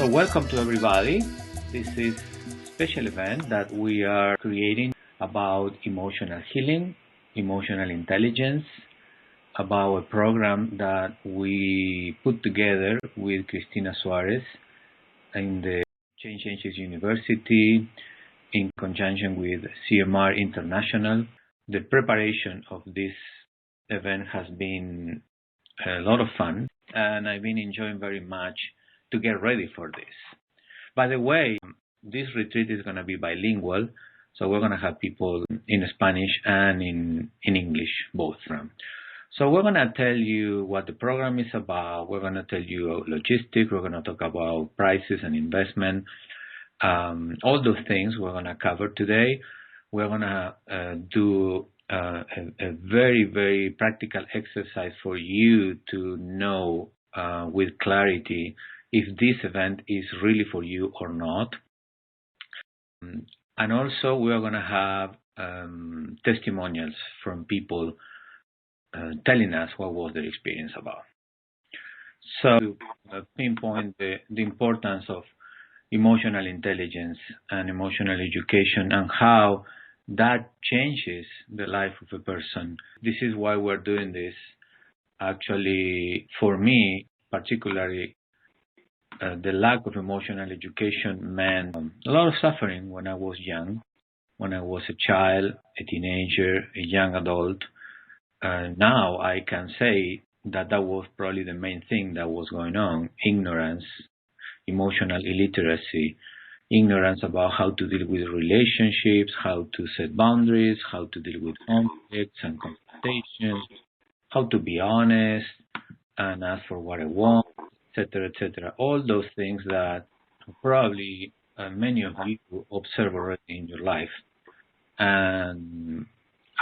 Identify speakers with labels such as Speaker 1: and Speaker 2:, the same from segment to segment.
Speaker 1: So welcome to everybody. This is a special event that we are creating about emotional healing, emotional intelligence, about a program that we put together with Cristina Suarez in the Change Angels University in conjunction with CMR International. The preparation of this event has been a lot of fun, and I've been enjoying very much to get ready for this. By the way, this retreat is going to be bilingual, so we're going to have people in Spanish and in English, both from. So we're going to tell you what the program is about. We're going to tell you logistics. We're going to talk about prices and investment. All those things we're going to cover today. We're going to do a very, very practical exercise for you to know with clarity if this event is really for you or not. And also we are going to have testimonials from people telling us what was their experience about. So to pinpoint the importance of emotional intelligence and emotional education and how that changes the life of a person. This is why we're doing this. Actually, for me, particularly, the lack of emotional education meant a lot of suffering when I was young, when I was a child, a teenager, a young adult. Now I can say that was probably the main thing that was going on: ignorance, emotional illiteracy, ignorance about how to deal with relationships, how to set boundaries, how to deal with conflicts and confrontations, how to be honest and ask for what I want, etc., etc. All those things that probably many of you observe already in your life. And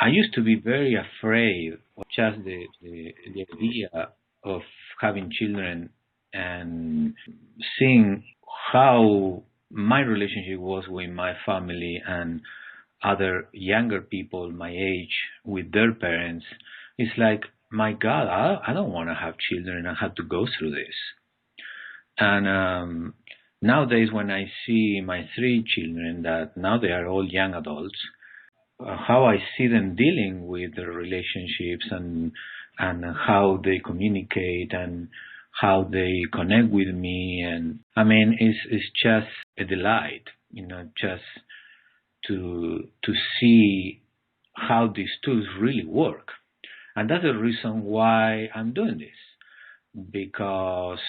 Speaker 1: I used to be very afraid of just the idea of having children and seeing how my relationship was with my family and other younger people my age with their parents. It's like, my God, I don't want to have children and have to go through this. And nowadays when I see my 3 children that now they are all young adults, how I see them dealing with their relationships and how they communicate and how they connect with me, and I mean, it's just a delight, just to see how these tools really work. And that's the reason why I'm doing this, because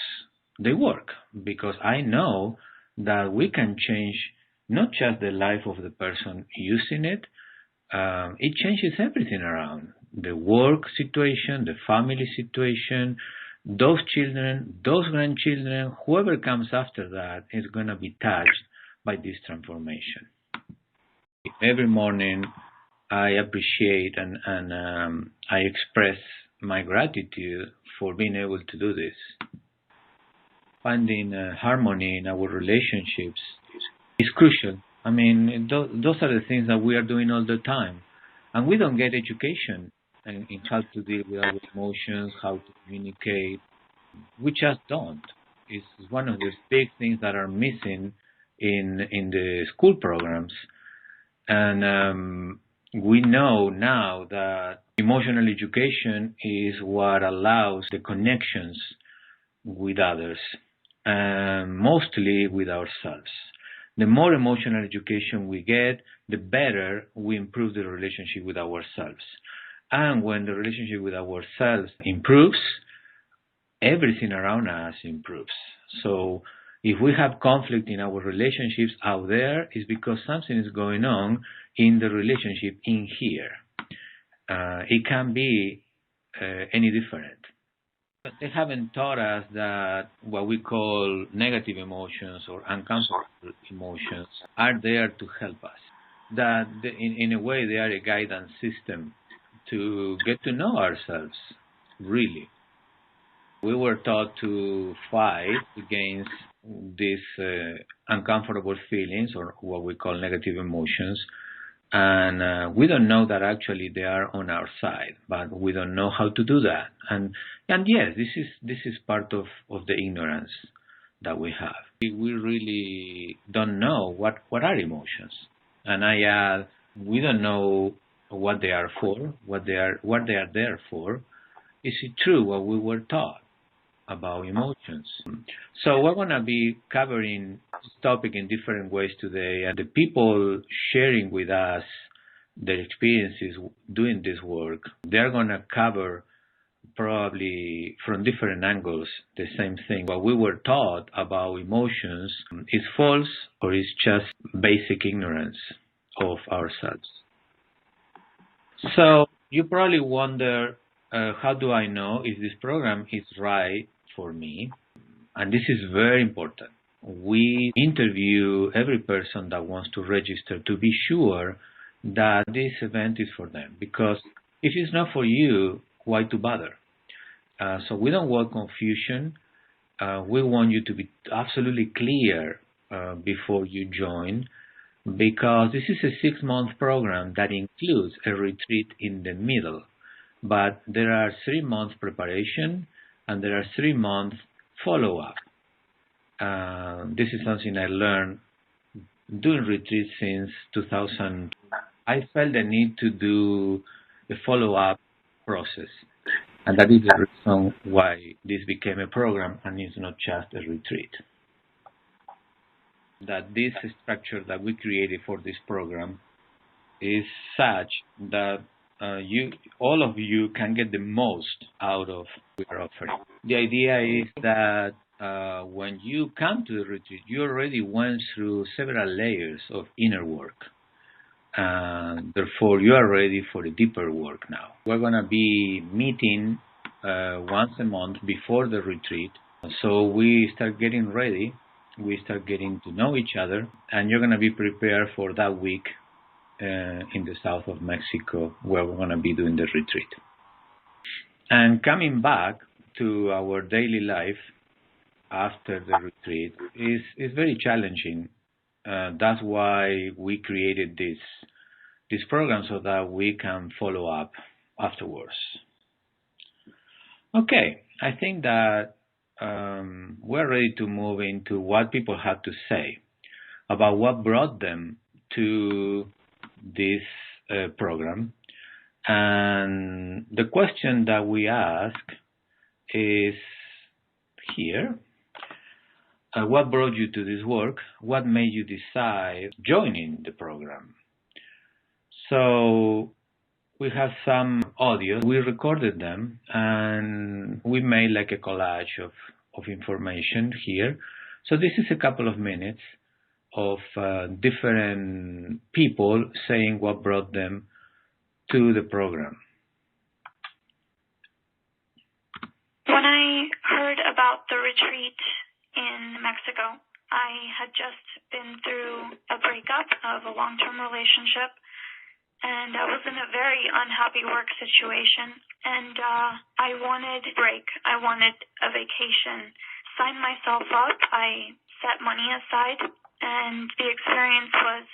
Speaker 1: they work, because I know that we can change not just the life of the person using it, it changes everything around the work situation, the family situation. Those children, those grandchildren, whoever comes after that is going to be touched by this transformation. Every morning I appreciate and I express my gratitude for being able to do this. Finding harmony in our relationships is crucial. I mean, those are the things that we are doing all the time. And we don't get education in how to deal with our emotions, how to communicate. We just don't. It's one of the big things that are missing in the school programs. And we know now that emotional education is what allows the connections with others, and mostly with ourselves. The more emotional education we get, the better we improve the relationship with ourselves. And when the relationship with ourselves improves, everything around us improves. So if we have conflict in our relationships out there, it's because something is going on in the relationship in here. It can be any different. But they haven't taught us that what we call negative emotions or uncomfortable emotions are there to help us. That in a way they are a guidance system to get to know ourselves, really. We were taught to fight against these uncomfortable feelings or what we call negative emotions. And we don't know that actually they are on our side, but we don't know how to do that. And yes, this is part of the ignorance that we have. We really don't know what are emotions. And I add, we don't know what they are for, what they are there for. Is it true what we were taught about emotions? So we're going to be covering this topic in different ways today, and the people sharing with us their experiences doing this work, they're going to cover probably from different angles the same thing. What we were taught about emotions is false, or is just basic ignorance of ourselves. So you probably wonder, how do I know if this program is right for me? And this is very important. We interview every person that wants to register to be sure that this event is for them. Because if it's not for you, why to bother? So we don't want confusion. We want you to be absolutely clear before you join, because this is a 6-month program that includes a retreat in the middle. But there are 3 months preparation and there are 3 months follow-up. This is something I learned doing retreats since 2000. I felt the need to do a follow-up process. And that is the reason why this became a program and it's not just a retreat. That this structure that we created for this program is such that all of you can get the most out of what we're offering. The idea is that when you come to the retreat, you already went through several layers of inner work. And therefore, you are ready for the deeper work now. We're going to be meeting once a month before the retreat. So we start getting ready. We start getting to know each other. And you're going to be prepared for that week in the south of Mexico, where we're going to be doing the retreat. And coming back to our daily life after the retreat is very challenging. That's why we created this program, so that we can follow up afterwards. Okay, I think that we're ready to move into what people have to say about what brought them to this program. And the question that we ask is here. What brought you to this work? What made you decide joining the program? So we have some audio. We recorded them and we made like a collage of information here. So this is a couple of minutes of different people saying what brought them to the program.
Speaker 2: When I heard about the retreat in Mexico, I had just been through a breakup of a long-term relationship, and I was in a very unhappy work situation, and I wanted a break. I wanted a vacation. Signed myself up. I set money aside, and the experience was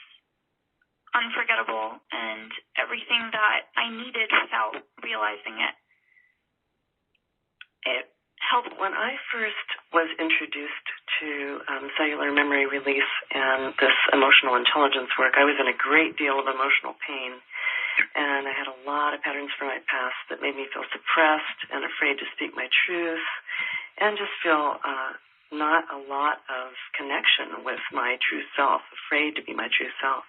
Speaker 2: unforgettable and everything that I needed without realizing it. It helped.
Speaker 3: When I first was introduced to cellular memory release and this emotional intelligence work, I was in a great deal of emotional pain, and I had a lot of patterns from my past that made me feel suppressed and afraid to speak my truth, and just feel not a lot of connection with my true self, afraid to be my true self.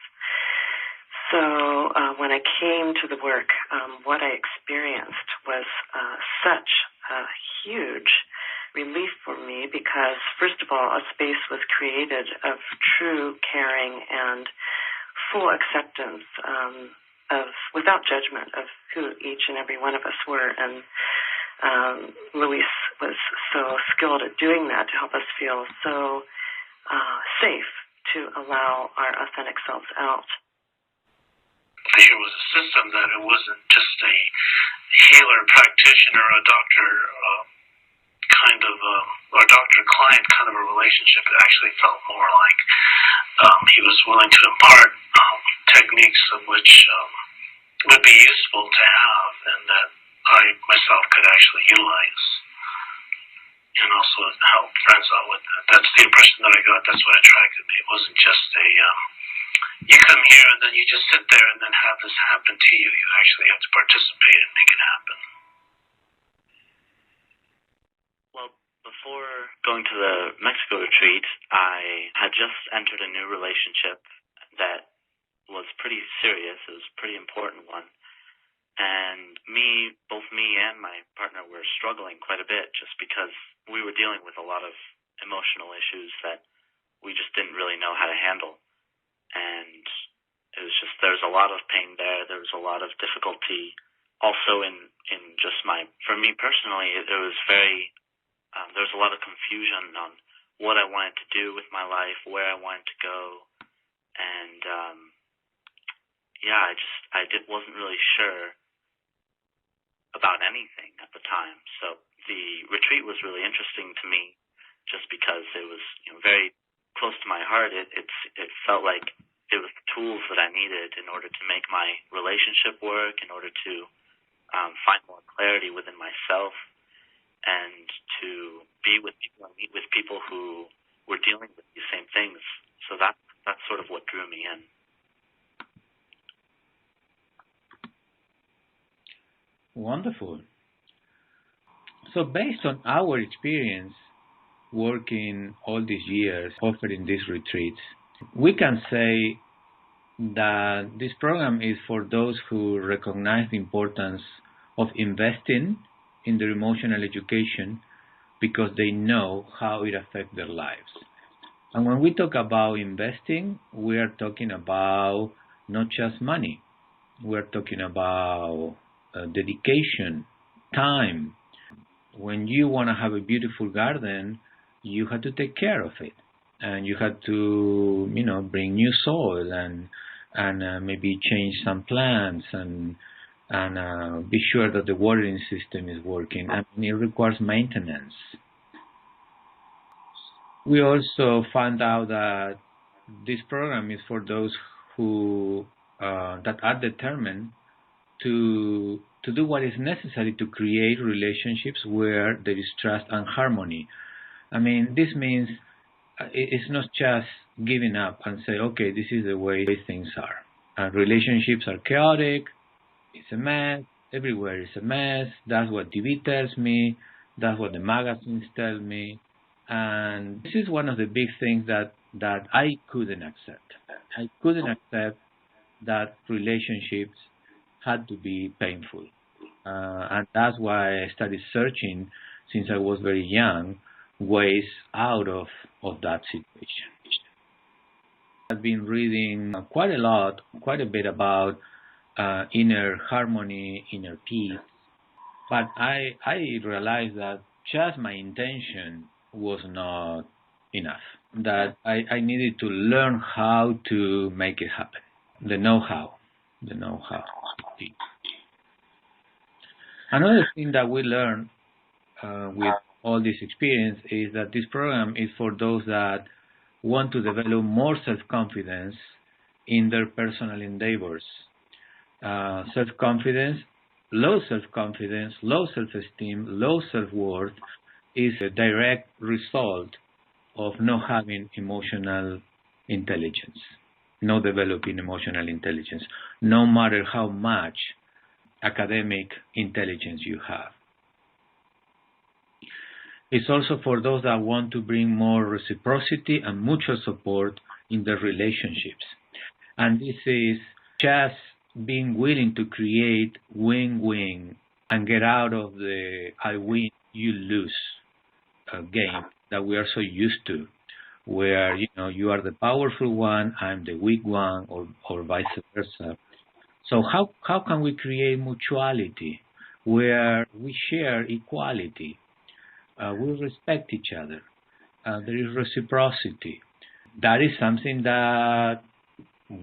Speaker 3: So when I came to the work, what I experienced was such a huge relief for me, because, first of all, a space was created of true caring and full acceptance without judgment of who each and every one of us were. And Luis was so skilled at doing that to help us feel so safe to allow our authentic selves out.
Speaker 4: There was a system that it wasn't just a healer, practitioner, a doctor or doctor-client kind of a relationship. It actually felt more like he was willing to impart techniques of which would be useful to have, and that I myself could actually utilize, and also help friends out with that. That's the impression that I got. That's what attracted me. It wasn't just a you come here and then you just sit there and then have this happen to you. You actually have to participate and make it happen.
Speaker 5: Well, before going to the Mexico retreat, I had just entered a new relationship that was pretty serious. It was a pretty important one. And both me and my partner were struggling quite a bit just because we were dealing with a lot of emotional issues that we just didn't really know how to handle. And it was just, there was a lot of pain there. There was a lot of difficulty also in just for me personally, it was very, there was a lot of confusion on what I wanted to do with my life, where I wanted to go. And, I wasn't really sure about anything at the time. So the retreat was really interesting to me just because it was very close to my heart. It felt like it was the tools that I needed in order to make my relationship work, in order to find more clarity within myself, and to be with people and meet with people who were dealing with these same things. So that's sort of what drew me in.
Speaker 1: Wonderful. So based on our experience working all these years offering these retreats, we can say that this program is for those who recognize the importance of investing in their emotional education because they know how it affects their lives. And when we talk about investing, we are talking about not just money. We're talking about dedication, time. When you want to have a beautiful garden, you have to take care of it, and you have to, bring new soil and maybe change some plants and be sure that the watering system is working. And it requires maintenance. We also found out that this program is for those who that are determined to do what is necessary to create relationships where there is trust and harmony. I mean, this means it's not just giving up and say, okay, this is the way things are. Relationships are chaotic. It's a mess. Everywhere is a mess. That's what TV tells me. That's what the magazines tell me. And this is one of the big things that I couldn't accept. I couldn't accept that relationships had to be painful. And that's why I started searching, since I was very young, ways out of that situation. I've been reading quite a bit about inner harmony, inner peace. But I realized that just my intention was not enough. That I needed to learn how to make it happen. The know-how. Another thing that we learned with all this experience is that this program is for those that want to develop more self-confidence in their personal endeavors. Self-confidence, low self-confidence, low self-esteem, low self-worth is a direct result of not having emotional intelligence, not developing emotional intelligence, no matter how much academic intelligence you have. It's also for those that want to bring more reciprocity and mutual support in their relationships. And this is just being willing to create win-win and get out of the I win, you lose game that we are so used to, where you are the powerful one, I'm the weak one, or vice versa. So how can we create mutuality where we share equality? We respect each other. There is reciprocity. That is something that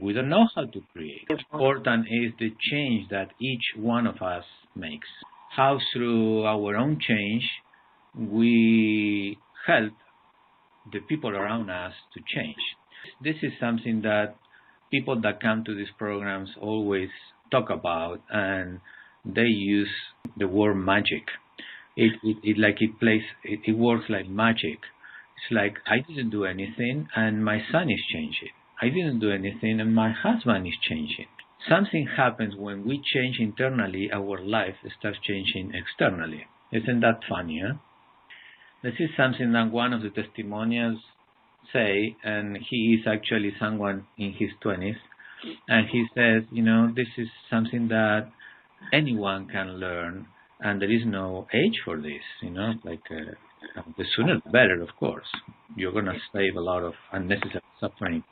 Speaker 1: we don't know how to create. What's important is the change that each one of us makes. How through our own change we help the people around us to change. This is something that people that come to these programs always talk about, and they use the word magic. It works like magic. It's like I didn't do anything and my son is changing. I didn't do anything and my husband is changing. Something happens when we change internally, our life starts changing externally. Isn't that funny, huh? This is something that one of the testimonials say, and he is actually someone in his 20s, and he says, this is something that anyone can learn, and there is no age for this, the sooner the better, of course. You're going to save a lot of unnecessary suffering.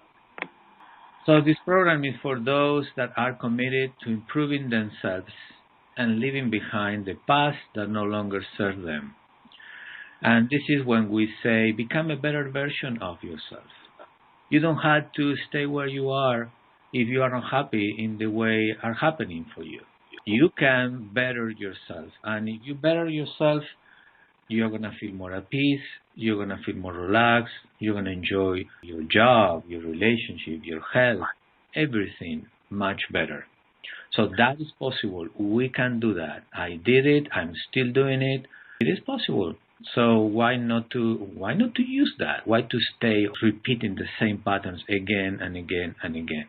Speaker 1: So this program is for those that are committed to improving themselves and leaving behind the past that no longer serves them. And this is when we say, become a better version of yourself. You don't have to stay where you are if you are not happy in the way are happening for you. You can better yourself. And if you better yourself, you're going to feel more at peace, you're going to feel more relaxed, you're going to enjoy your job, your relationship, your health, everything much better. So that is possible. We can do that. I did it. I'm still doing it. It is possible. So why not to use that? Why to stay repeating the same patterns again and again and again?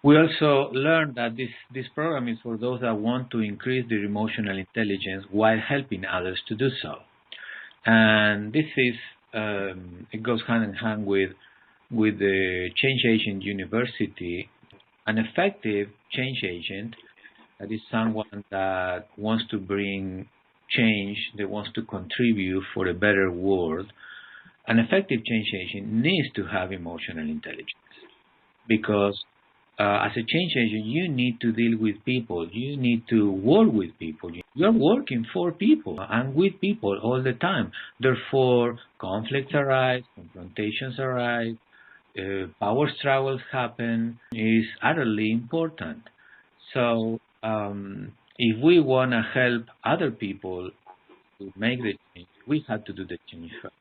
Speaker 1: We also learned that this program is for those that want to increase their emotional intelligence while helping others to do so. And this is it goes hand in hand with the Change Agent University. An effective change agent, that is someone that wants to bring change, that wants to contribute for a better world. An effective change agent needs to have emotional intelligence, because as a change agent, you need to deal with people. You need to work with people. You're working for people and with people all the time. Therefore, conflicts arise, confrontations arise, power struggles happen. Is utterly important. So, if we want to help other people to make the change, we have to do the change first.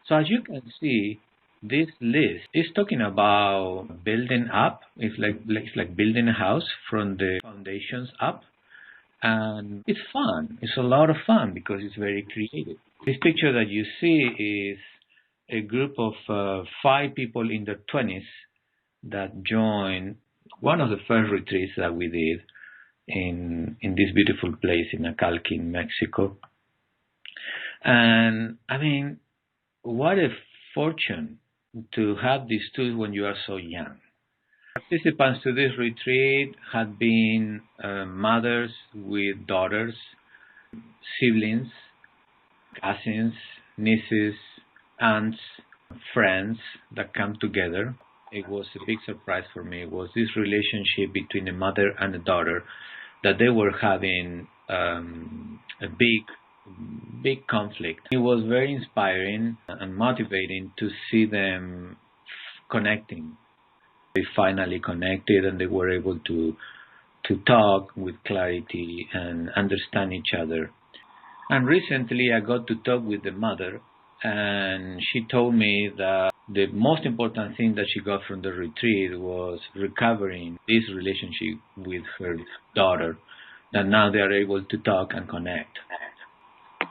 Speaker 1: So, as you can see, this list is talking about building up. It's like building a house from the foundations up, and it's fun. It's a lot of fun because it's very creative. This picture that you see is a group of 5 people in their 20s that joined one of the first retreats that we did in this beautiful place in Akalki, in Mexico. And I mean, what a fortune to have these tools when you are so young. Participants to this retreat had been mothers with daughters, siblings, cousins, nieces, aunts, friends that come together. It was a big surprise for me. It was this relationship between a mother and a daughter, that they were having a big conflict. It was very inspiring and motivating to see them connecting. They finally connected and they were able to talk with clarity and understand each other. And recently I got to talk with the mother, and she told me that the most important thing that she got from the retreat was recovering this relationship with her daughter, that now they are able to talk and connect.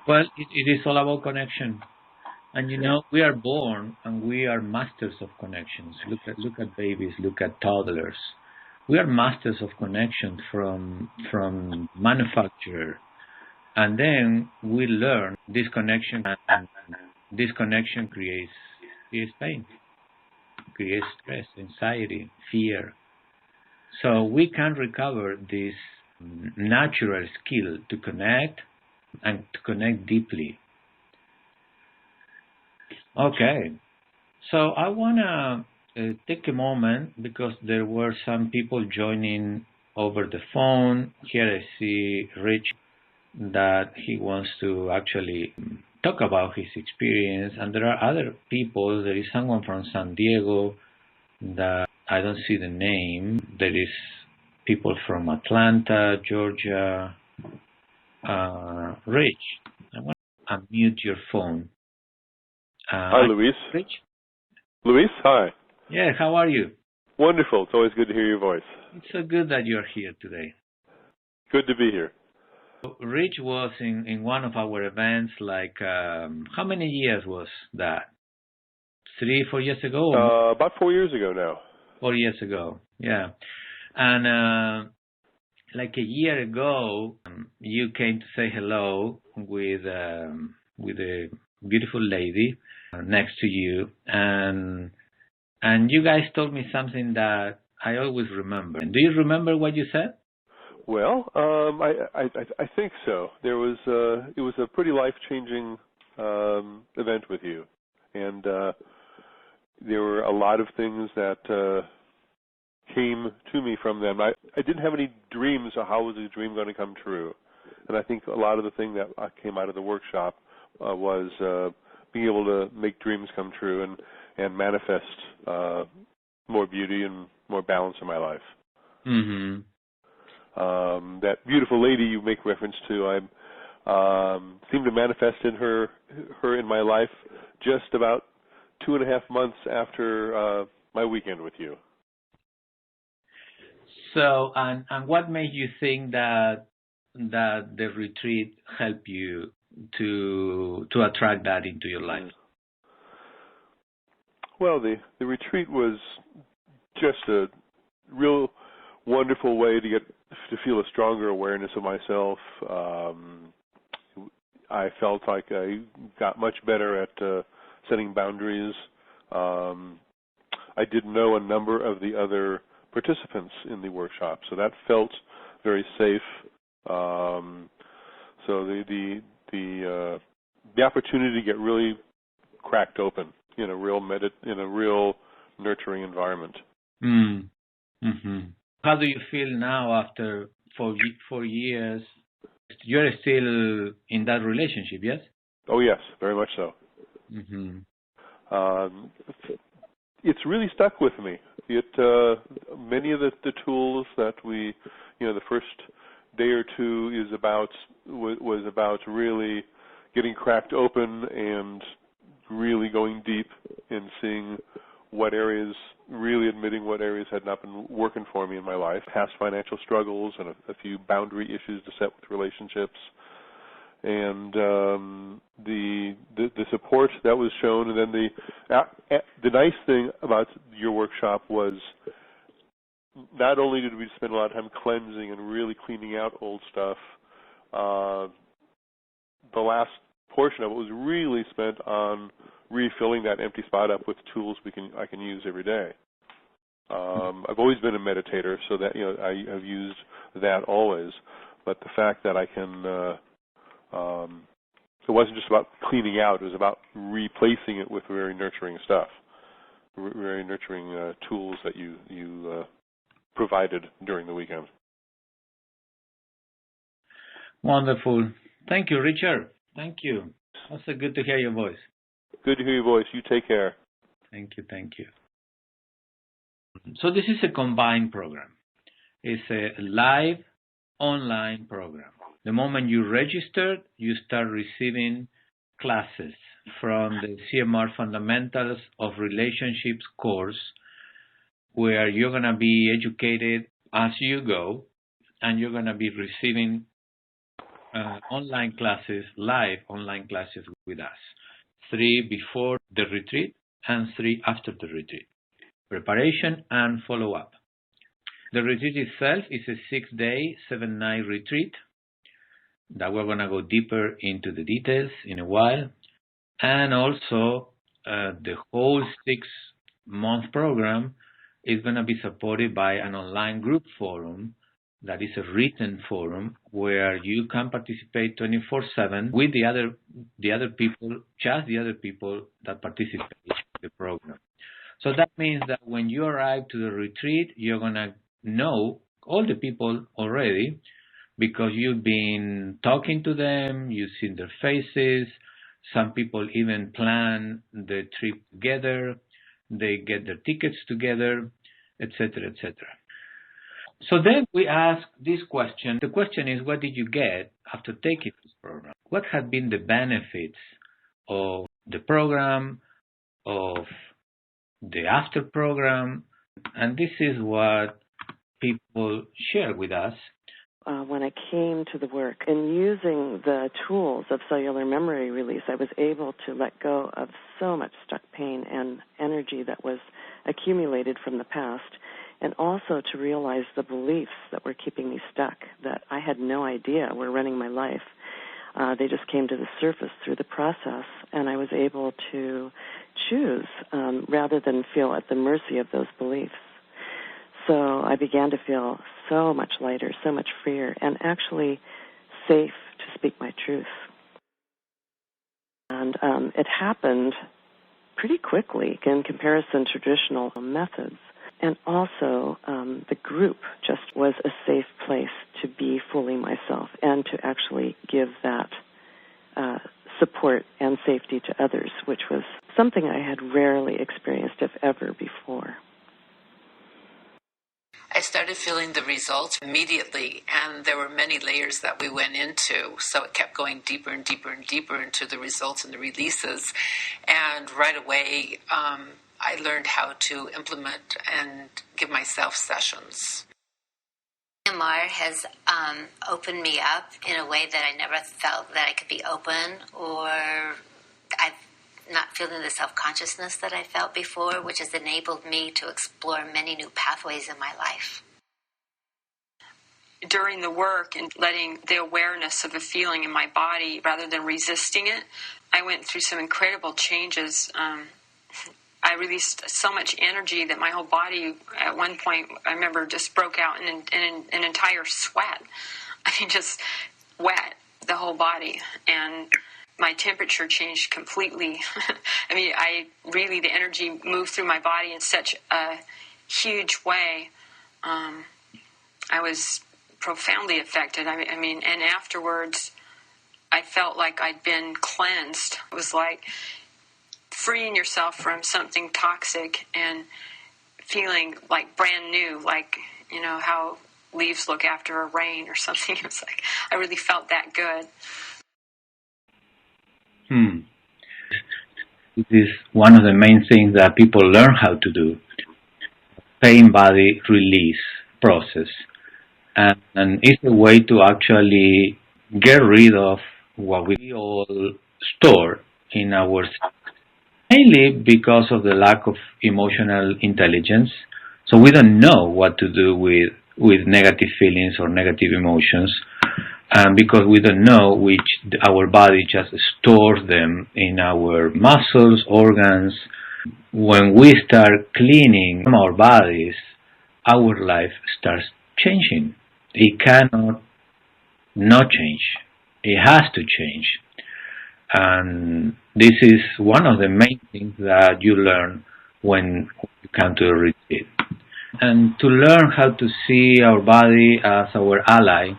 Speaker 1: Well, it is all about connection. And we are born and we are masters of connections. Look at babies, look at toddlers. We are masters of connection from manufacturer. And then we learn this connection, and this connection creates pain, creates stress, anxiety, fear. So we can recover this natural skill to connect, and to connect deeply. Okay, so I want to take a moment, because there were some people joining over the phone. Here I see Rich, that he wants to actually talk about his experience, and there are other people. There is someone from San Diego that I don't see the name. There is people from Atlanta, Georgia. Rich, I want to unmute your phone.
Speaker 6: Hi, Luis.
Speaker 1: Rich?
Speaker 6: Luis, hi.
Speaker 1: Yeah, how are you?
Speaker 6: Wonderful. It's always good to hear your voice.
Speaker 1: It's so good that you're here today.
Speaker 6: Good to be here.
Speaker 1: Rich was in one of our events, like, how many years was that? 3-4 years ago?
Speaker 6: About 4 years ago now.
Speaker 1: 4 years ago, yeah. And like a year ago, you came to say hello with a beautiful lady next to you, and you guys told me something that I always remember. Do you remember what you said?
Speaker 6: Well, I think so. It was a pretty life-changing event with you, and there were a lot of things that came to me from them. I didn't have any dreams of how was the dream going to come true, and I think a lot of the thing that came out of the workshop was being able to make dreams come true and manifest more beauty and more balance in my life.
Speaker 1: Mm-hmm.
Speaker 6: That beautiful lady you make reference to, I seemed to manifest in her in my life just about 2.5 months after my weekend with you.
Speaker 1: So, and what made you think that the retreat helped you to attract that into your life?
Speaker 6: Well, the retreat was just a real wonderful way to feel a stronger awareness of myself. I felt like I got much better at setting boundaries. I didn't know a number of the other participants in the workshop, so that felt very safe. So the opportunity to get really cracked open in a real nurturing environment.
Speaker 1: Mm-hmm. How do you feel now after 4 years? You're still in that relationship, yes?
Speaker 6: Oh yes, very much so.
Speaker 1: Mm-hmm.
Speaker 6: It's really stuck with me. Many of the tools that we, the first day or two was about really getting cracked open and really going deep and seeing admitting what areas had not been working for me in my life, past financial struggles and a few boundary issues to set with relationships, and the support that was shown. And then the nice thing about your workshop was not only did we spend a lot of time cleansing and really cleaning out old stuff, the last portion of it was really spent on refilling that empty spot up with tools I can use every day. I've always been a meditator, so that I have used that always. But the fact that I can, it wasn't just about cleaning out; it was about replacing it with very nurturing stuff, very nurturing tools that you provided during the weekend.
Speaker 1: Wonderful. Thank you, Richard. Thank you. Also good to hear your voice.
Speaker 6: Good to hear your voice. You take care.
Speaker 1: Thank you. So this is a combined program. It's a live online program. The moment you register, you start receiving classes from the CMR Fundamentals of Relationships course, where you're going to be educated as you go, and you're going to be receiving online classes, live online classes with us. 3 before the retreat and 3 after the retreat. Preparation and follow-up. The retreat itself is a 6-day, 7-night retreat that we're going to go deeper into the details in a while. And also, the whole 6-month program is going to be supported by an online group forum that is a written forum where you can participate 24/7 with the other people, just the other people that participate in the program. So that means that when you arrive to the retreat, you're going to know all the people already because you've been talking to them, you've seen their faces. Some people even plan the trip together. They get their tickets together, etc., etc. So then we ask this question. The question is, what did you get after taking this program? What have been the benefits of the program, of the after program? And this is what people share with us.
Speaker 3: when I came to the work. And using the tools of cellular memory release, I was able to let go of so much stuck pain and energy that was accumulated from the past, and also to realize the beliefs that were keeping me stuck, that I had no idea were running my life. They just came to the surface through the process, and I was able to choose rather than feel at the mercy of those beliefs. So I began to feel so much lighter, so much freer, and actually safe to speak my truth. And it happened pretty quickly in comparison to traditional methods. And also, the group just was a safe place to be fully myself and to actually give that support and safety to others, which was something I had rarely experienced, if ever, before.
Speaker 7: I started feeling the results immediately, and there were many layers that we went into, so it kept going deeper and deeper and deeper into the results and the releases. And right away, I learned how to implement and give myself sessions.
Speaker 8: And Laura has opened me up in a way that I never felt that I could be open, or I've not feeling the self-consciousness that I felt before, which has enabled me to explore many new pathways in my life.
Speaker 9: During the work and letting the awareness of a feeling in my body rather than resisting it, I went through some incredible changes. I released so much energy that my whole body, at one point, I remember, just broke out in an entire sweat. I mean, just wet, the whole body. And my temperature changed completely. I mean, the energy moved through my body in such a huge way. I was profoundly affected. I mean, and afterwards, I felt like I'd been cleansed. It was like freeing yourself from something toxic and feeling like brand new, like, you know, how leaves look after a rain or something. It was like, I really felt that good.
Speaker 1: This is one of the main things that people learn how to do, pain body release process. And it's a way to actually get rid of what we all store in our, mainly because of the lack of emotional intelligence. So we don't know what to do with negative feelings or negative emotions. Because we don't know which our body just stores them in our muscles, organs. When we start cleaning our bodies, our life starts changing. It cannot not change. It has to change. And this is one of the main things that you learn when you come to a retreat. And to learn how to see our body as our ally,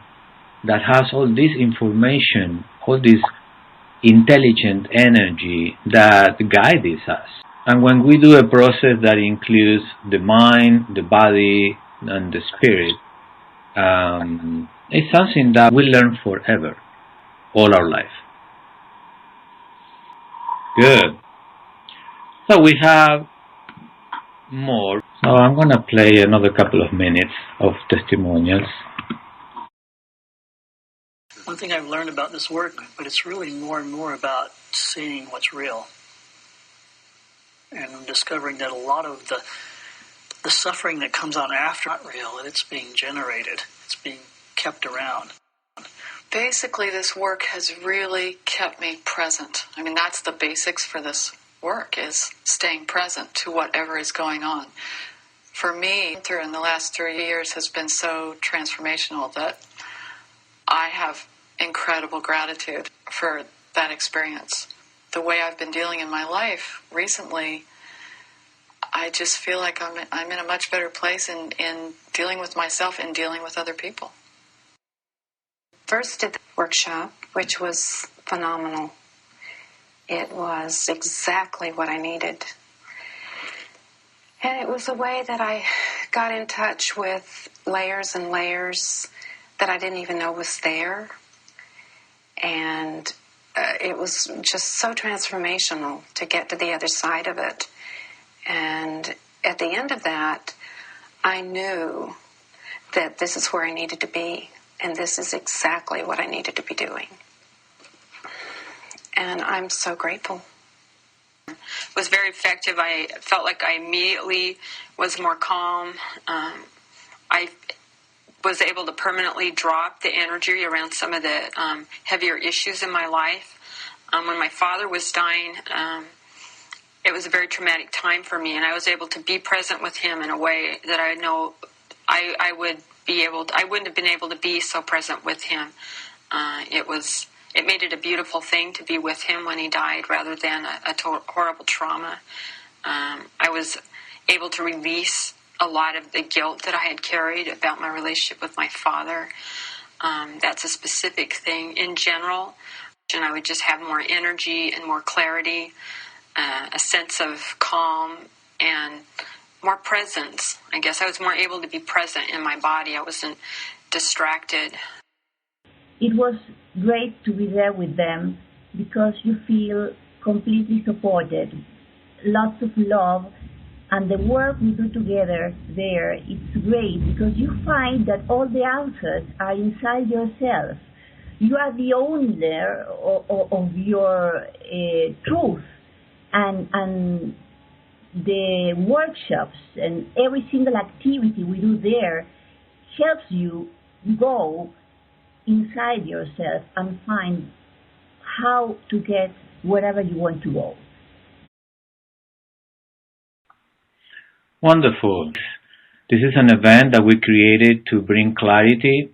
Speaker 1: that has all this information, all this intelligent energy that guides us. And when we do a process that includes the mind, the body, and the spirit, it's something that we learn forever, all our life. Good. So we have more. So I'm going to play another couple of minutes of testimonials.
Speaker 10: One thing I've learned about this work, but it's really more and more about seeing what's real. And I'm discovering that a lot of the suffering that comes on after is not real, and it's being generated. It's being kept around.
Speaker 11: Basically, this work has really kept me present. I mean, that's the basics for this work, is staying present to whatever is going on. For me, in the last 3 years has been so transformational that I have incredible gratitude for that experience. The way I've been dealing in my life recently, I just feel like I'm in a much better place in dealing with myself and dealing with other people.
Speaker 12: First did the workshop, which was phenomenal. It was exactly what I needed. And it was a way that I got in touch with layers and layers that I didn't even know was there. And it was just so transformational to get to the other side of it. And at the end of that, I knew that this is where I needed to be. and this is exactly what I needed to be doing. And I'm so grateful.
Speaker 9: It was very effective. I felt like I immediately was more calm. I was able to permanently drop the energy around some of the heavier issues in my life. When my father was dying, it was a very traumatic time for me, and I was able to be present with him in a way that I know I wouldn't have been able to be so present with him. It made it a beautiful thing to be with him when he died rather than a horrible trauma. I was able to release a lot of the guilt that I had carried about my relationship with my father. That's a specific thing. In general, and I would just have more energy and more clarity, a sense of calm and more presence. I guess I was more able to be present in my body. I wasn't distracted.
Speaker 13: It was great to be there with them because you feel completely supported, lots of love, and the work we do together there, it's great because you find that all the answers are inside yourself. You are the owner of your truth, and the workshops and every single activity we do there helps you go inside yourself and find how to get wherever you want to go.
Speaker 1: Wonderful. This is an event that we created to bring clarity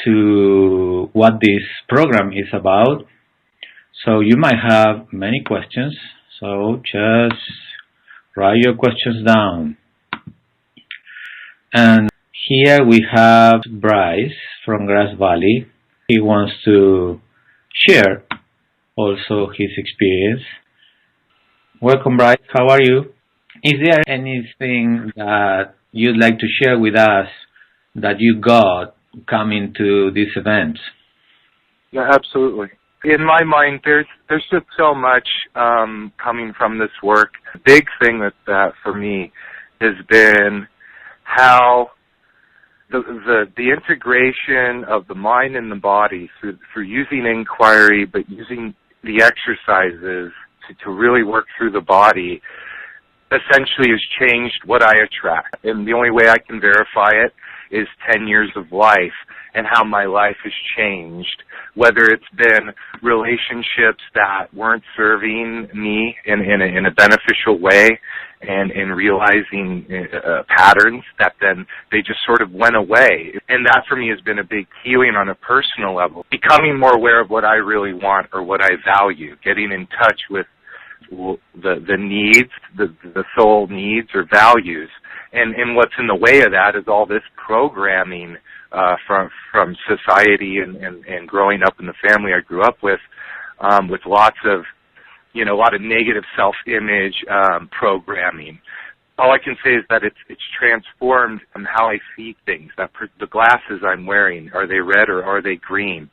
Speaker 1: to what this program is about. So you might have many questions, so just write your questions down. And here we have Bryce from Grass Valley. He wants to share also his experience. Welcome, Bryce. How are you? Is there anything that you'd like to share with us that you got coming to this event?
Speaker 14: Yeah, absolutely. In my mind, there's just so much coming from this work. The big thing that for me has been how the integration of the mind and the body through using inquiry, but using the exercises to really work through the body, essentially has changed what I attract. And the only way I can verify it is 10 years of life and how my life has changed, whether it's been relationships that weren't serving me in a beneficial way and in realizing patterns that then they just sort of went away. And that for me has been a big healing on a personal level, becoming more aware of what I really want or what I value, getting in touch with the needs, the soul needs or values, and what's in the way of that is all this programming from society and growing up in the family I grew up with lots of a lot of negative self-image programming. All I can say is that it's transformed how I see things. That the glasses I'm wearing, are they red or are they green?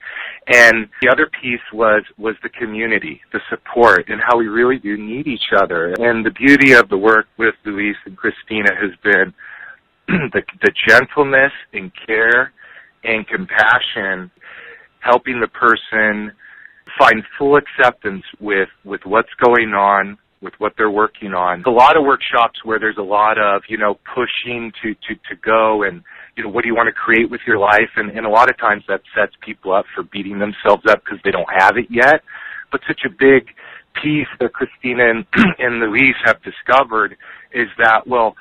Speaker 14: And the other piece was the community, the support, and how we really do need each other. And the beauty of the work with Luis and Christina has been the gentleness and care and compassion, helping the person find full acceptance with what's going on, with what they're working on. A lot of workshops where there's a lot of, pushing to go and, what do you want to create with your life? And a lot of times that sets people up for beating themselves up because they don't have it yet. But such a big piece that Christina and Luis have discovered is that, well,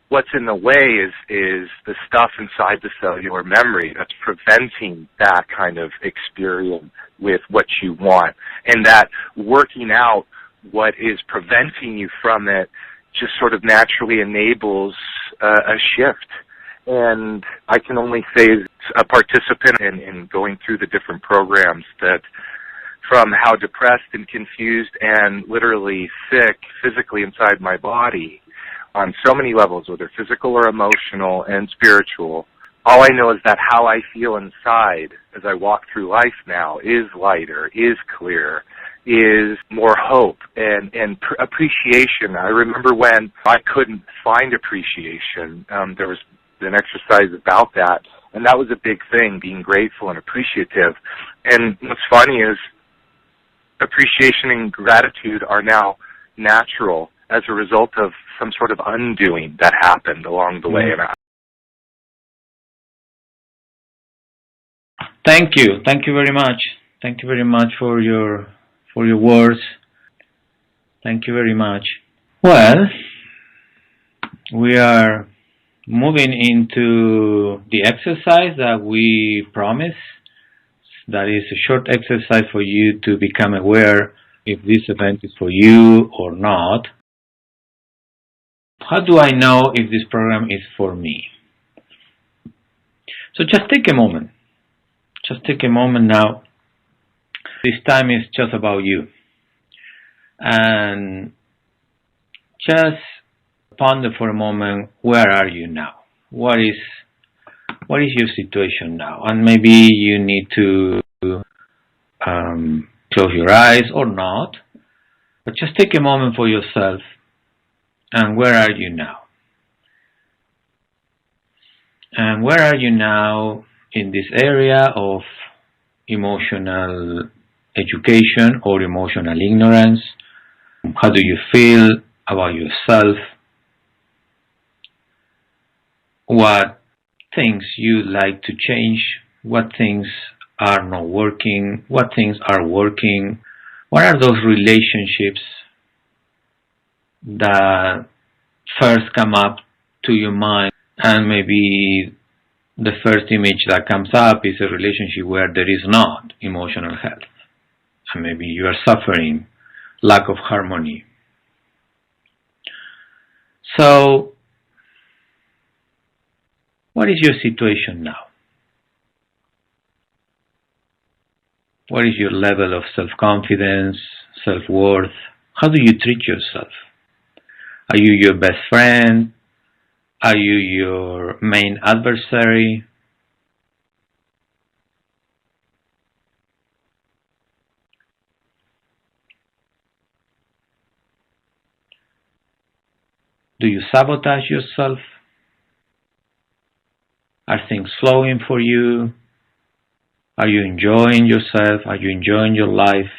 Speaker 14: what's in the way is the stuff inside the cellular memory that's preventing that kind of experience with what you want. And that working out what is preventing you from it just sort of naturally enables a shift. And I can only say as a participant in going through the different programs that from how depressed and confused and literally sick physically inside my body on so many levels, whether physical or emotional and spiritual, all I know is that how I feel inside as I walk through life now is lighter, is clear, is more hope and appreciation. I remember when I couldn't find appreciation, there was an exercise about that, And that was a big thing, being grateful and appreciative. And what's funny is appreciation and gratitude are now natural as a result of some sort of undoing that happened along the way. And
Speaker 1: Thank you very much. Thank you very much for your words. Thank you very much. Well, we are moving into the exercise that we promised. That is a short exercise for you to become aware if this event is for you or not. How do I know if this program is for me? So just take a moment. Just take a moment now. This time is just about you. And just ponder for a moment, where are you now? What is your situation now? And maybe you need to close your eyes or not. But just take a moment for yourself. And where are you now? And where are you now in this area of emotional education or emotional ignorance? How do you feel about yourself? What things you like to change? What things are not working? What things are working? What are those relationships that first come up to your mind? And maybe the first image that comes up is a relationship where there is not emotional health. And maybe you are suffering lack of harmony. So, what is your situation now? What is your level of self-confidence, self-worth? How do you treat yourself? Are you your best friend? Are you your main adversary? Do you sabotage yourself? Are things flowing for you? Are you enjoying yourself? Are you enjoying your life?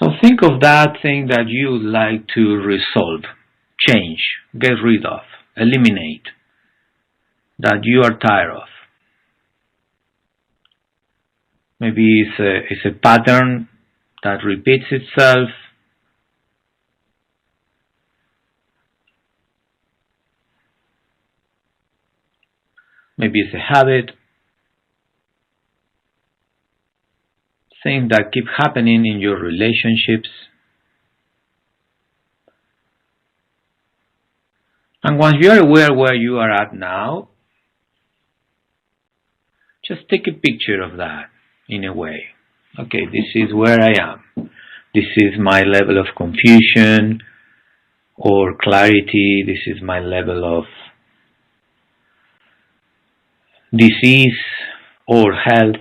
Speaker 1: So think of that thing that you would like to resolve, change, get rid of, eliminate, that you are tired of. Maybe it's a pattern that repeats itself. Maybe it's a habit. Things that keep happening in your relationships. And once you are aware where you are at now, just take a picture of that in a way. Okay, this is where I am. This is my level of confusion or clarity. This is my level of disease or health.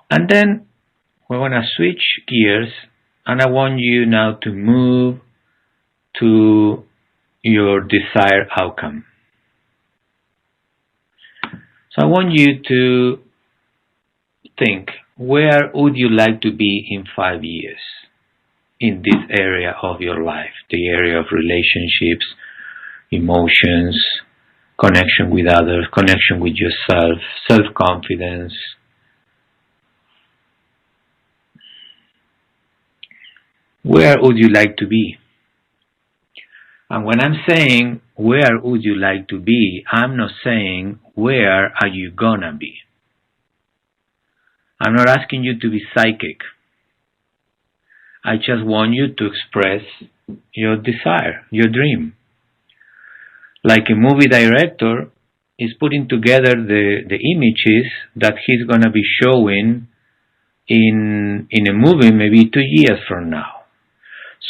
Speaker 1: And then we're going to switch gears, and I want you now to move to your desired outcome. So I want you to think, where would you like to be in 5 years in this area of your life, the area of relationships, emotions, connection with others, connection with yourself, self-confidence. Where would you like to be? And when I'm saying, where would you like to be, I'm not saying, where are you gonna be? I'm not asking you to be psychic. I just want you to express your desire, your dream. Like a movie director is putting together the images that he's gonna be showing in a movie maybe 2 years from now.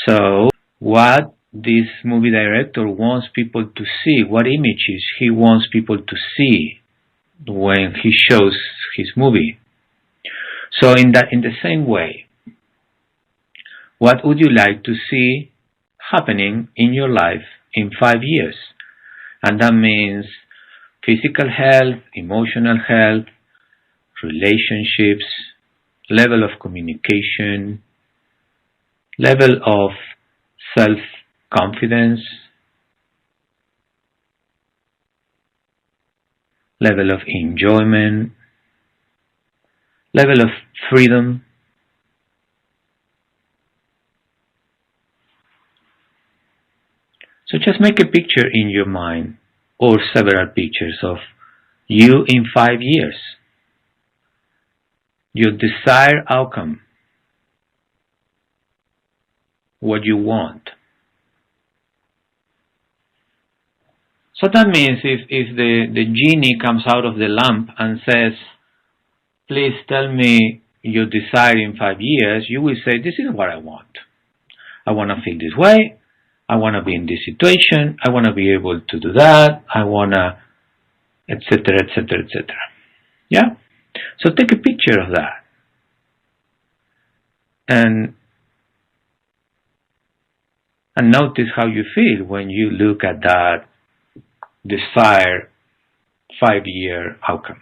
Speaker 1: So what this movie director wants people to see, what images he wants people to see when he shows his movie. So in the same way, what would you like to see happening in your life in 5 years? And that means physical health, emotional health, relationships, level of communication, level of self-confidence, level of enjoyment, level of freedom. So just make a picture in your mind, or several pictures of you in 5 years. Your desired outcome. What you want. So that means if the genie comes out of the lamp and says, please tell me your desire in 5 years, you will say, this is what I want. I want to feel this way. I want to be in this situation. I want to be able to do that. I want to, etc., etc., etc. Yeah? So take a picture of that. And notice how you feel when you look at that desired 5-year outcome.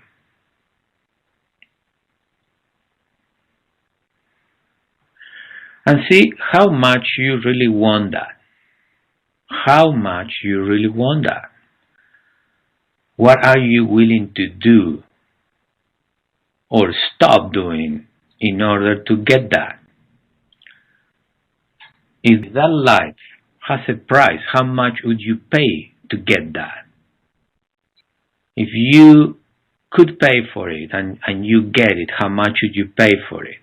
Speaker 1: And see how much you really want that. How much you really want that. What are you willing to do or stop doing in order to get that? If that life has a price, how much would you pay to get that? If you could pay for it and you get it, how much would you pay for it?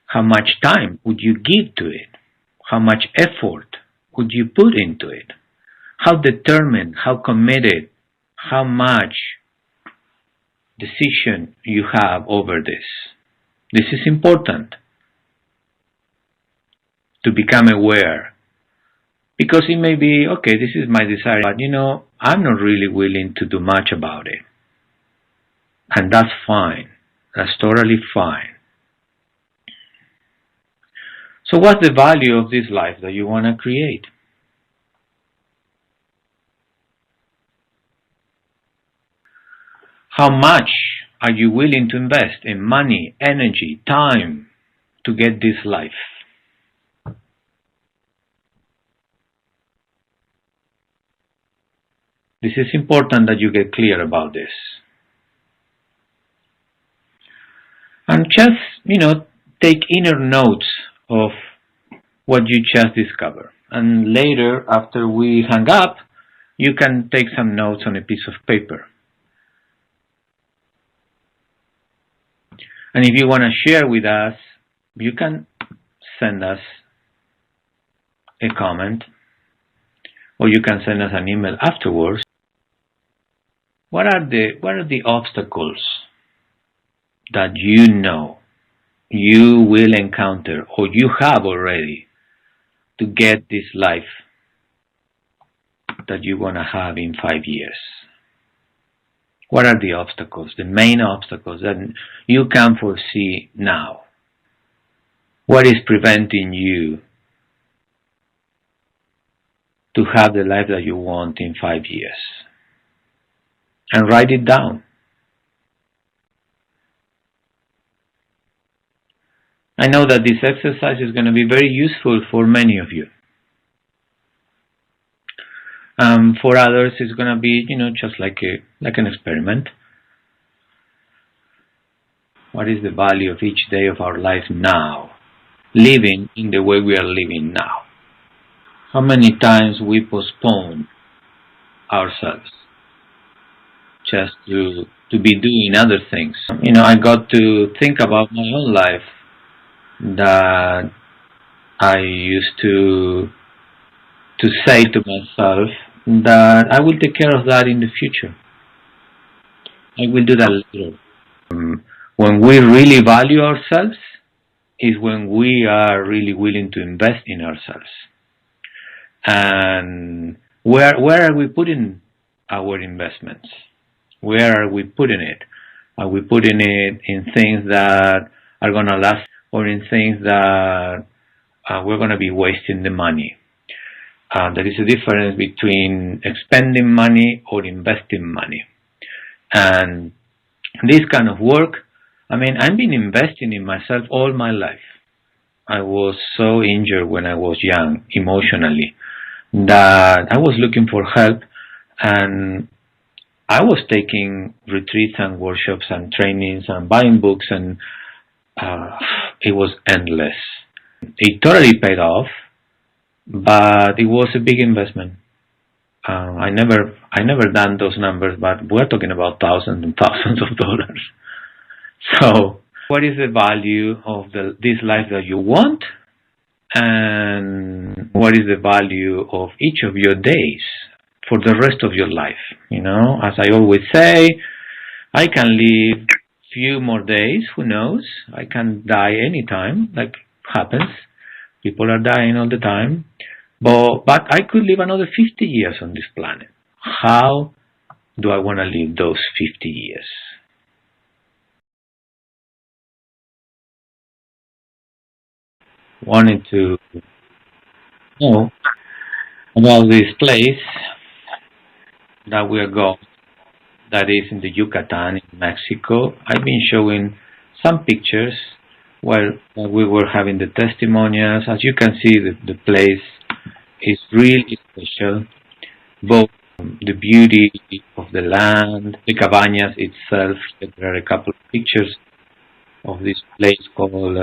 Speaker 1: How much time would you give to it? How much effort would you put into it? How determined, how committed, how much decision you have over this. This is important to become aware. Because it may be, okay, this is my desire, but I'm not really willing to do much about it. And that's fine. That's totally fine. So what's the value of this life that you want to create? How much are you willing to invest in money, energy, time to get this life? This is important that you get clear about this. And just, take inner notes of what you just discovered. And later, after we hang up, you can take some notes on a piece of paper. And if you want to share with us, you can send us a comment, or you can send us an email afterwards. What are the obstacles that you will encounter or you have already to get this life that you want to have in 5 years? What are the obstacles, the main obstacles that you can foresee now? What is preventing you to have the life that you want in 5 years? And write it down. I know that this exercise is going to be very useful for many of you. For others, it's going to be, just like an experiment. What is the value of each day of our life now? Living in the way we are living now. How many times we postpone ourselves just to be doing other things. I got to think about my own life, that I used to say to myself that I will take care of that in the future. I will do that later. When we really value ourselves is when we are really willing to invest in ourselves. And where are we putting our investments? Where are we putting it? Are we putting it in things that are going to last, or in things that we're going to be wasting the money? There is a difference between expending money or investing money. And this kind of work, I've been investing in myself all my life. I was so injured when I was young, emotionally, that I was looking for help, and I was taking retreats and workshops and trainings and buying books, and it was endless. It totally paid off, but it was a big investment. I never done those numbers, but we're talking about thousands and thousands of dollars. So, what is the value of this life that you want, and what is the value of each of your days for the rest of your life? As I always say, I can live few more days. Who knows? I can die anytime, like happens. People are dying all the time. But I could live another 50 years on this planet. How do I want to live those 50 years? Wanting to know about this place that we are going, that is in the Yucatan in Mexico. I've been showing some pictures while we were having the testimonials. As you can see, the place is really special. Both the beauty of the land, the Cabanas itself. There are a couple of pictures of this place called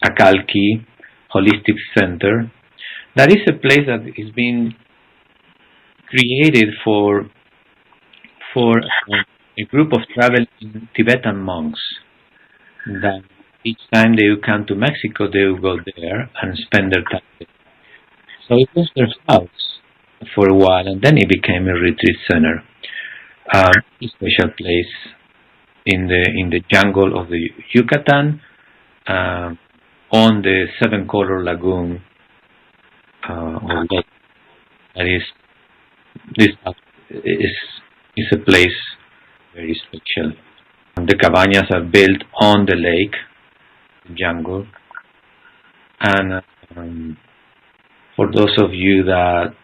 Speaker 1: Akalki Holistic Center. That is a place that is being created for a group of traveling Tibetan monks that each time they will come to Mexico, they will go there and spend their time there. So it was their house for a while, and then it became a retreat center. A special place in the jungle of the Yucatan, on the Seven Color Lagoon, or lake. That is, this is a place very special. The cabanas are built on the lake, the jungle, and for those of you that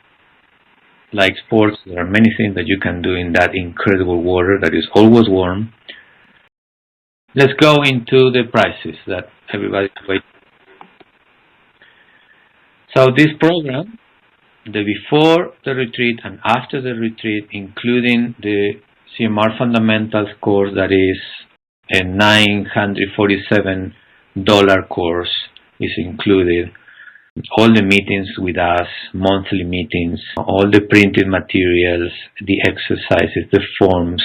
Speaker 1: like sports, there are many things that you can do in that incredible water that is always warm. Let's go into the prices that everybody's waiting. So this program, the before the retreat and after the retreat, including the CMR Fundamentals course, that is a $947 course, is included. All the meetings with us, monthly meetings, all the printed materials, the exercises, the forms,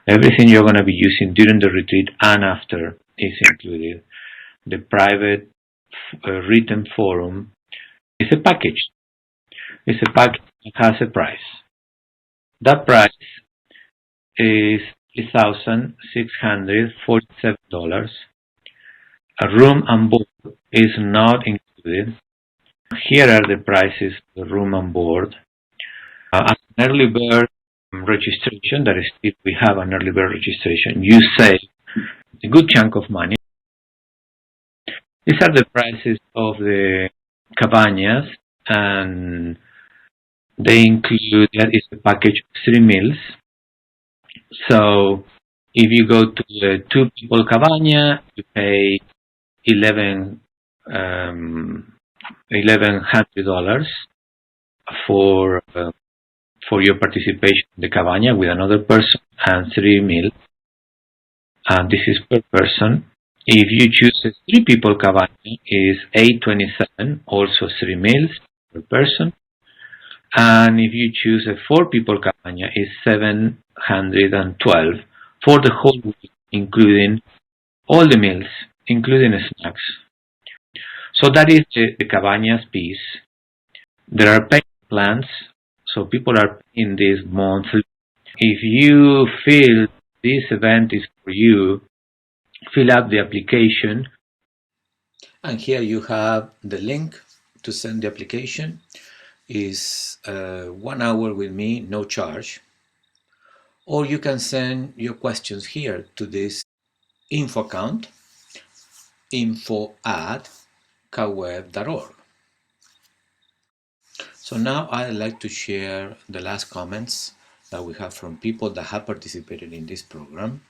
Speaker 1: everything you're going to be using during the retreat and after is included. The private written forum is a package. It's a package that has a price. That price is $3,647. A room and board is not included. Here are the prices for the room and board. As an early bird registration, that is, if we have an early bird registration, you save a good chunk of money. These are the prices of the cabanas, and they include, that is the package of 3 meals. So if you go to the 2-people cabana, you pay $1,100 for your participation in the cabana with another person, and 3 meals. And this is per person. If you choose a 3-people cabana, is $827, also 3 meals per person. And if you choose a 4-people cabana, is $712 for the whole week, including all the meals, including snacks. So that is the cabanas piece. There are payment plans, so people are paying this monthly. If you feel this event is for you, fill out the application. And here you have the link to send the application. Is 1 hour with me, no charge. or you can send your questions here to this info account, info@caweb.org. So now I'd like to share the last comments that we have from people that have participated in this program.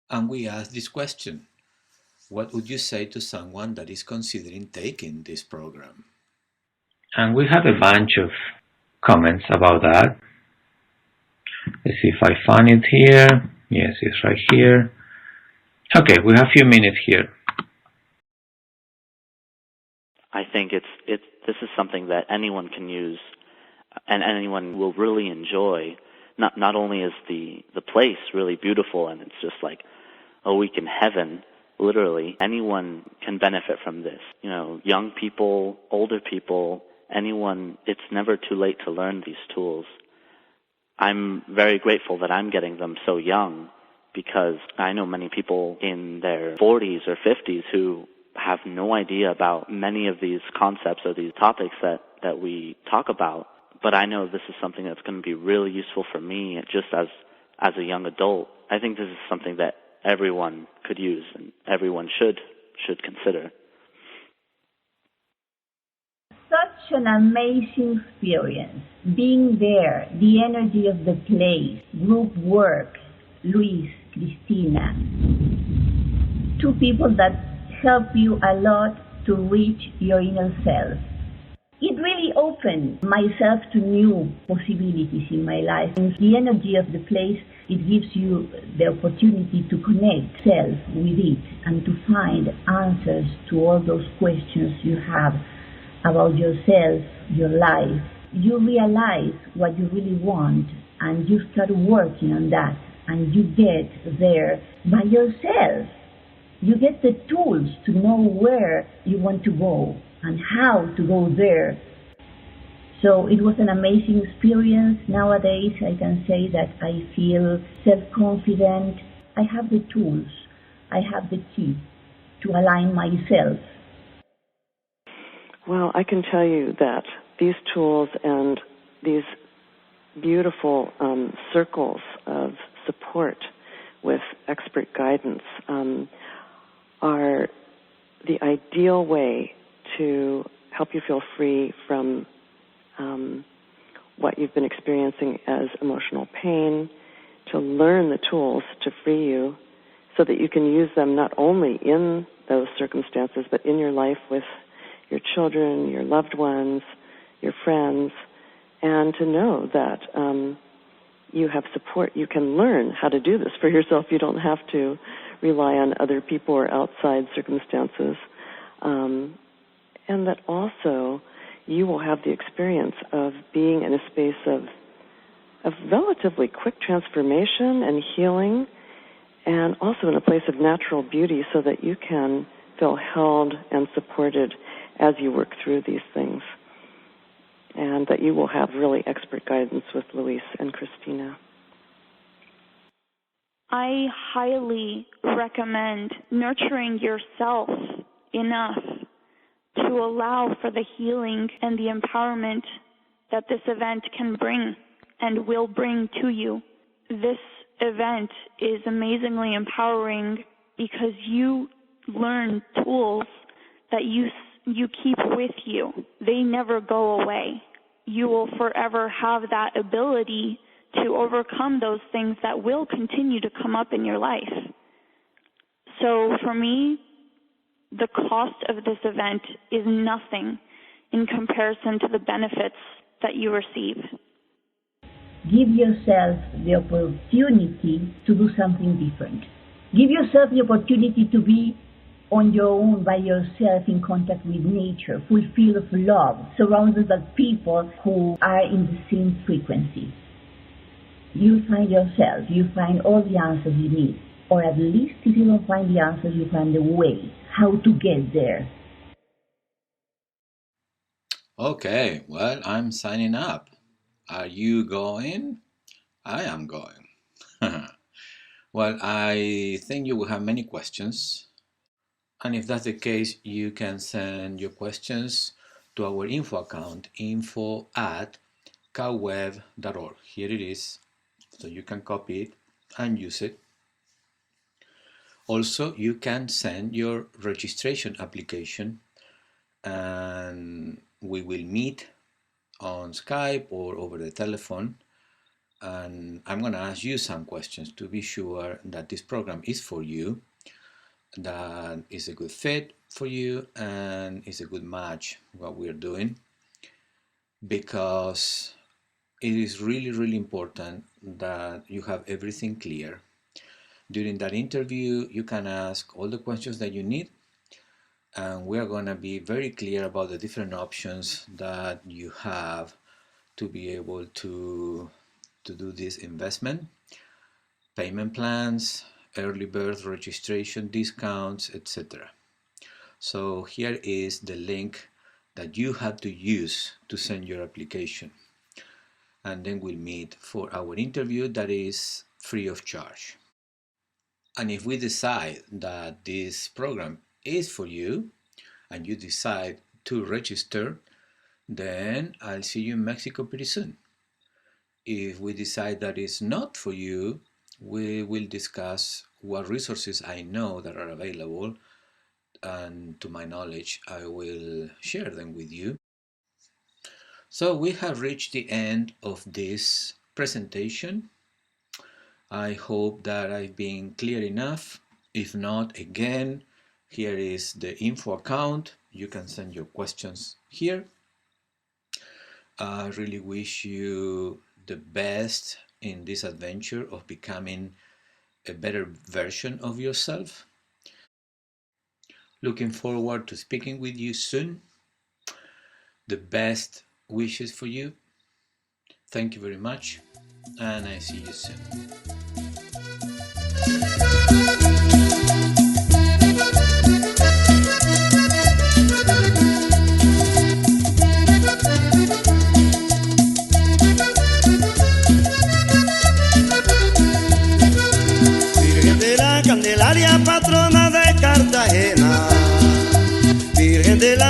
Speaker 1: And we asked this question: what would you say to someone that is considering taking this program? And we have a bunch of comments about that. Let's see if I find it here. Yes, it's right here. Okay, we have a few minutes here.
Speaker 5: I think this is something that anyone can use, and anyone will really enjoy. Not only is the place really beautiful, and it's just like a week in heaven, literally, anyone can benefit from this. You know, young people, older people, anyone. It's never too late to learn these tools. I'm very grateful that I'm getting them so young, because I know many people in their 40s or 50s who have no idea about many of these concepts or these topics that we talk about. But I know this is something that's going to be really useful for me just as a young adult. I think this is something that everyone could use and everyone should consider.
Speaker 13: Such an amazing experience. Being there, the energy of the place, group work, Luis, Cristina. Two people that help you a lot to reach your inner self. It really opened myself to new possibilities in my life. And the energy of the place, it gives you the opportunity to connect self with it and to find answers to all those questions you have about yourself, your life. You realize what you really want and you start working on that, and you get there by yourself. You get the tools to know where you want to go and how to go there. So it was an amazing experience. Nowadays I can say that I feel self-confident. I have the tools. I have the key to align myself.
Speaker 3: Well, I can tell you that these tools and these beautiful circles of support with expert guidance are the ideal way to help you feel free from what you've been experiencing as emotional pain, to learn the tools to free you so that you can use them not only in those circumstances, but in your life with your children, your loved ones, your friends, and to know that you have support. You can learn how to do this for yourself. You don't have to rely on other people or outside circumstances. And that also you will have the experience of being in a space of relatively quick transformation and healing, and also in a place of natural beauty so that you can feel held and supported as you work through these things. And that you will have really expert guidance with Luis and Cristina.
Speaker 2: I highly recommend nurturing yourself enough to allow for the healing and the empowerment that this event can bring and will bring to you. This event is amazingly empowering because you learn tools that you keep with you. They never go away. You will forever have that ability to overcome those things that will continue to come up in your life. So for me, the cost of this event is nothing in comparison to the benefits that you receive.
Speaker 13: Give yourself the opportunity to do something different. Give yourself the opportunity to be on your own, by yourself, in contact with nature, fulfilled of love, surrounded by people who are in the same frequency. You find yourself, you find all the answers you need, or at least if you don't find the answers, you find the way, how to get there.
Speaker 1: Okay, well, I'm signing up. Are you going? I am going. Well, I think you will have many questions. And if that's the case, you can send your questions to our info account, info@caweb.org. Here it is, So you can copy it and use it. Also, you can send your registration application and we will meet on Skype or over the telephone, and I'm going to ask you some questions to be sure that this program is for you, that is a good fit for you, and is a good match what we're doing, because it is really, really important that you have everything clear. During that interview, you can ask all the questions that you need, and we're going to be very clear about the different options that you have to be able to do this investment, payment plans, early bird registration discounts, etc. So here is the link that you have to use to send your application, and then we'll meet for our interview that is free of charge. And if we decide that this program is for you and you decide to register, then I'll see you in Mexico pretty soon. If we decide that it's not for you, we will discuss what resources I know that are available, and to my knowledge I will share them with you. So we have reached the end of this presentation. I hope that I've been clear enough. If not, again, here is the info account. You can send your questions here. I really wish you the best in this adventure of becoming a better version of yourself. Looking forward to speaking with you soon. The best wishes for you. Thank you very much, and I see you soon.
Speaker 15: Virgen de la Candelaria, patrona de Cartagena, Virgen de la